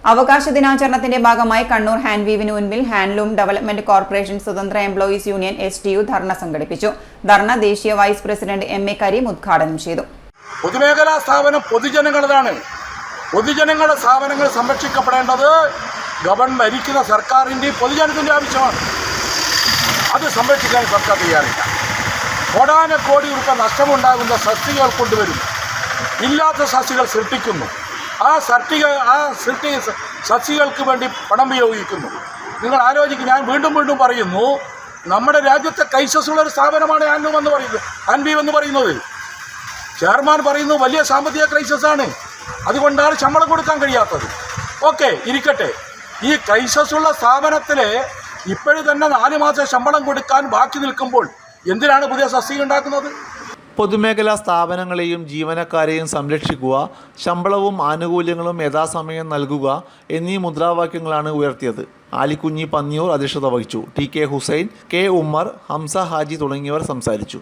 അവകാശ ദിനാചരണത്തിന്റെ ഭാഗമായി കണ്ണൂർ ഹാൻഡ്വീവിന് മുൻപിൽ ഹാൻഡ്ലൂം ഡെവലപ്മെന്റ് കോർപ്പറേഷൻ സ്വതന്ത്ര എംപ്ലോയീസ് യൂണിയൻ STU ധർണ സംഘടിപ്പിച്ചു. ധർണ ദേശീയ വൈസ് പ്രസിഡന്റ് MA കരീം ഉദ്ഘാടനം ചെയ്തു. പൊതുമേഖലാ സ്ഥാപനം പൊതുജനങ്ങളുടേതാണ്. പൊതുജനങ്ങളുടെ സ്ഥാപനങ്ങൾ സംരക്ഷിക്കപ്പെടേണ്ടത് ഗവൺമെന്റ് ഭരിക്കുന്ന സർക്കാരിൻ്റെ പൊതുജനത്തിൻ്റെ ആവശ്യമാണ്. അത് സംരക്ഷിക്കാൻ സർക്കാർ തയ്യാറില്ല. കോടാനക്കോടി രൂപ നഷ്ടമുണ്ടാകുന്ന സബ്സിഡികൾ കൊണ്ടുവരും. ഇല്ലാത്ത സബ്സിഡികൾ സൃഷ്ടിക്കുന്നു. ആ സബ്സിഡികൾക്ക് വേണ്ടി പണം വിനിയോഗിക്കുന്നു. നിങ്ങൾ ആലോചിക്കും. ഞാൻ വീണ്ടും പറയുന്നു, നമ്മുടെ രാജ്യത്തെ കൈസസുള്ളൊരു സ്ഥാപനമാണ് ഹാൻഡ്വീവ് എന്ന് പറയുന്നത്. ചെയർമാൻ പറയുന്നു വലിയ സാമ്പത്തിക ക്രൈസിസാണ്, അതുകൊണ്ടാണ് ശമ്പളം കൊടുക്കാൻ കഴിയാത്തത്. ഓക്കെ, ഇരിക്കട്ടെ. ഈ ക്രൈസിസുള്ള സ്ഥാപനത്തിൽ ഇപ്പോഴും തന്നെ 4 മാസം ശമ്പളം കൊടുക്കാൻ ബാക്കി നിൽക്കുമ്പോൾ എന്തിനാണ് പുതിയ സബ്സിഡി ഉണ്ടാക്കുന്നത്? പൊതുമേഖലാ സ്ഥാപനങ്ങളെയും ജീവനക്കാരെയും സംരക്ഷിക്കുക, ശമ്പളവും ആനുകൂല്യങ്ങളും യഥാസമയം നൽകുക എന്നീ മുദ്രാവാക്യങ്ങളാണ് ഉയർത്തിയത്. ആലിക്കുഞ്ഞി പന്നിയൂർ അധ്യക്ഷത വഹിച്ചു. TK ഹുസൈൻ, K ഉമ്മർ, ഹംസ ഹാജി തുടങ്ങിയവർ സംസാരിച്ചു.